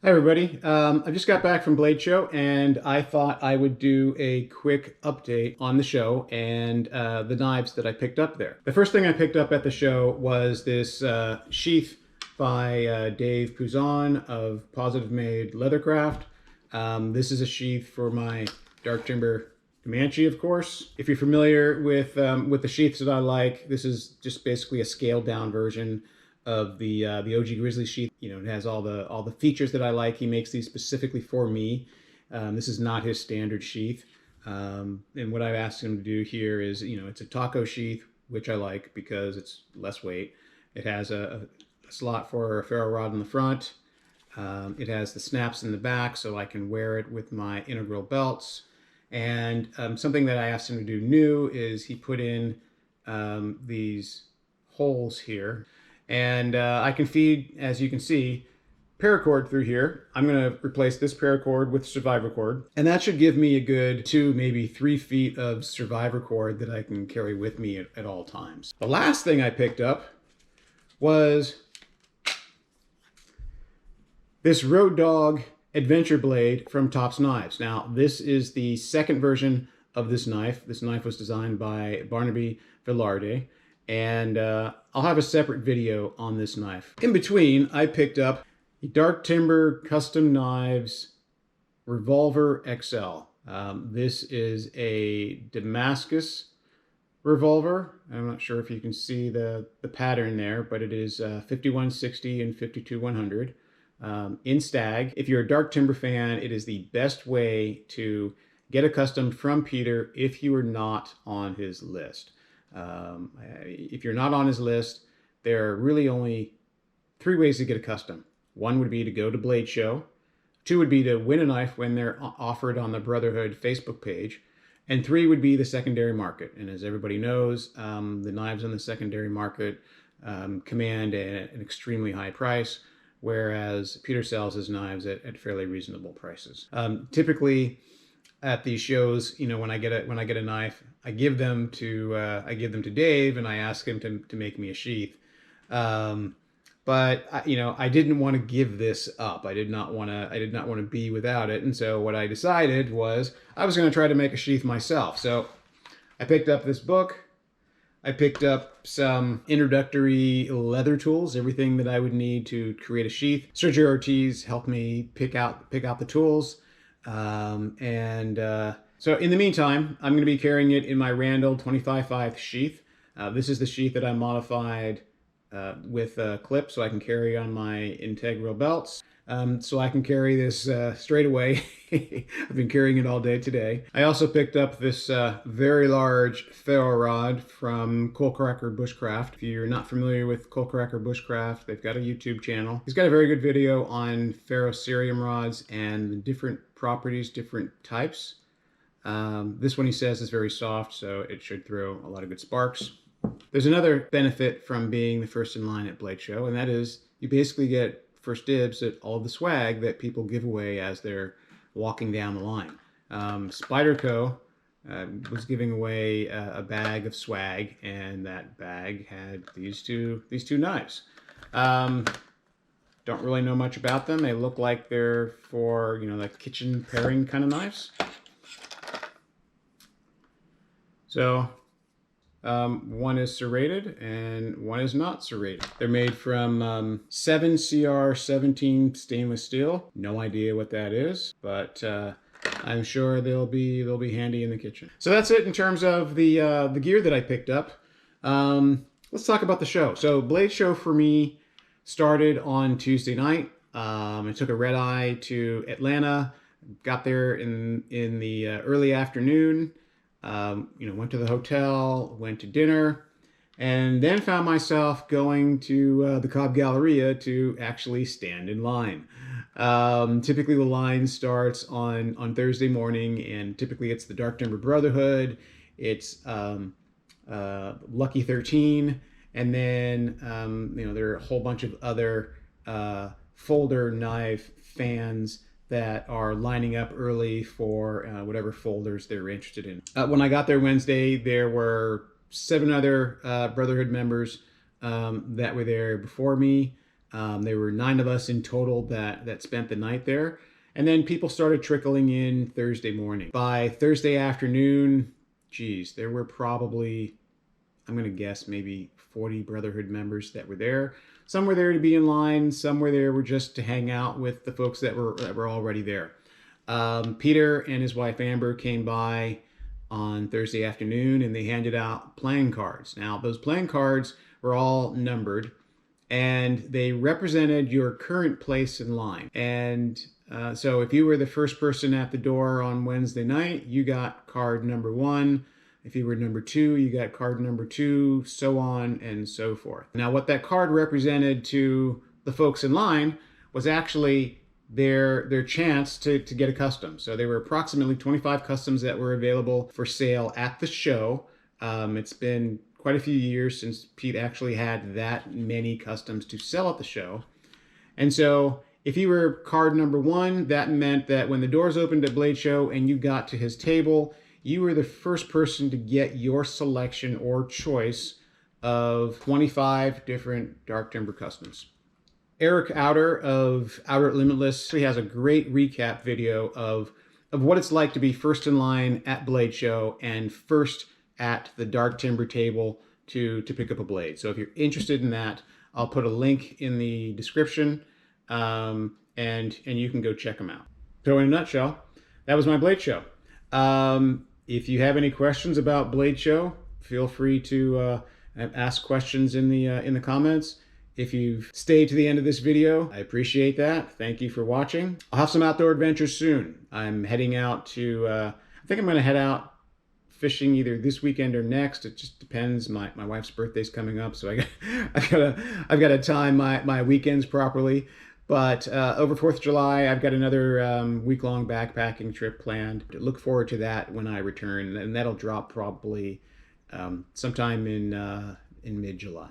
Hi everybody. I just got back from Blade Show and I thought I would do a quick update on the show and the knives that I picked up there. The first thing I picked up at the show was this Sheath by Dave Pouzon of Positive Made Leathercraft. This is a sheath for my Dark Timber Comanche, of course. If you're familiar with the sheaths that I like, this is just basically a scaled down version of the OG Grizzly sheath. You know, it has all the features that I like. He makes these specifically for me. This is not his standard sheath. And what I've asked him to do here is, you know, it's a taco sheath, which I like because it's less weight. It has a slot for a ferro rod in the front. It has the snaps in the back, so I can wear it with my integral belts. And something that I asked him to do new is he put in these holes here. And I can feed, as you can see, paracord through here. I'm going to replace this paracord with survivor cord. And that should give me a good 2, maybe 3 feet of survivor cord that I can carry with me at all times. The last thing I picked up was this Road Dog Adventure Blade from Tops Knives. Now, this is the second version of this knife. This knife was designed by Barnaby Velarde. And I'll have a separate video on this knife. In between, I picked up a Dark Timber Custom Knives Revolver XL. This is a Damascus revolver. I'm not sure if you can see the pattern there, but it is 5160 and 52100 in stag. If you're a Dark Timber fan, it is the best way to get a custom from Peter if you are not on his list. If you're not on his list, there are really only 3 ways to get a custom. 1 would be to go to Blade Show. 2 would be to win a knife when they're offered on the Brotherhood Facebook page. And 3 would be the secondary market. And as everybody knows, the knives on the secondary market command an extremely high price, whereas Peter sells his knives at fairly reasonable prices. Typically, at these shows, you know, when I get a knife, I give them to Dave, and I ask him to make me a sheath. But you know, I didn't want to give this up. I did not want to be without it. And so what I decided was I was going to try to make a sheath myself. So I picked up this book. I picked up some introductory leather tools, everything that I would need to create a sheath. Sergio Ortiz helped me pick out the tools. So in the meantime, I'm going to be carrying it in my Randall 25/5 sheath. This is the sheath that I modified with a clip so I can carry on my integral belts. So I can carry this straight away. I've been carrying it all day today. I also picked up this very large Ferro Rod from Coalcracker Bushcraft. If you're not familiar with Coalcracker Bushcraft, they've got a YouTube channel. He's got a very good video on ferrocerium rods and the different properties, different types. This one he says is very soft, so it should throw a lot of good sparks. There's another benefit from being the first in line at Blade Show, and that is you basically get first dibs at all the swag that people give away as they're walking down the line. Spyderco was giving away a bag of swag, and that bag had these two knives. Don't really know much about them. They look like they're for, you know, like kitchen pairing kind of knives. So one is serrated and one is not serrated. They're made from 7CR17 stainless steel. No idea what that is, but I'm sure they'll be handy in the kitchen. So that's it in terms of the gear that I picked up. Let's talk about the show. So Blade Show for me started on Tuesday night. I took a red eye to Atlanta. Got there in the early afternoon. You know, went to the hotel, went to dinner, and then found myself going to the Cobb Galleria to actually stand in line. Typically the line starts on Thursday morning, and typically it's the Dark Timber Brotherhood, it's Lucky 13, and then you know, there are a whole bunch of other folder knife fans that are lining up early for whatever folders they're interested in. When I got there Wednesday, there were 7 other Brotherhood members that were there before me. There were 9 of us in total that spent the night there. And then people started trickling in Thursday morning. By Thursday afternoon, geez, there were probably, I'm going to guess, maybe 40 Brotherhood members that were there. Some were there to be in line. Some were there just to hang out with the folks that were already there. Peter and his wife Amber came by on Thursday afternoon, and they handed out playing cards. Now, those playing cards were all numbered, and they represented your current place in line. And so if you were the first person at the door on Wednesday night, you got card number 1. If you were number 2, you got card number 2, so on and so forth. Now, what that card represented to the folks in line was actually their chance to get a custom. So there were approximately 25 customs that were available for sale at the show. It's been quite a few years since Pete actually had that many customs to sell at the show. And so if you were card number 1, that meant that when the doors opened at Blade Show and you got to his table, you were the first person to get your selection or choice of 25 different Dark Timber customs. Eric Outer of Outer Limitless, he has a great recap video of what it's like to be first in line at Blade Show and first at the Dark Timber table to pick up a blade. So if you're interested in that, I'll put a link in the description, and you can go check them out. So in a nutshell, that was my Blade Show. If you have any questions about Blade Show, feel free to ask questions in the comments. If you've stayed to the end of this video, I appreciate that. Thank you for watching. I'll have some outdoor adventures soon. I'm heading out to, I think I'm going to head out fishing either this weekend or next. It just depends. My wife's birthday's coming up, so I've got to time my weekends properly. But over 4th of July, I've got another week-long backpacking trip planned. Look forward to that when I return, and that'll drop probably sometime in mid-July.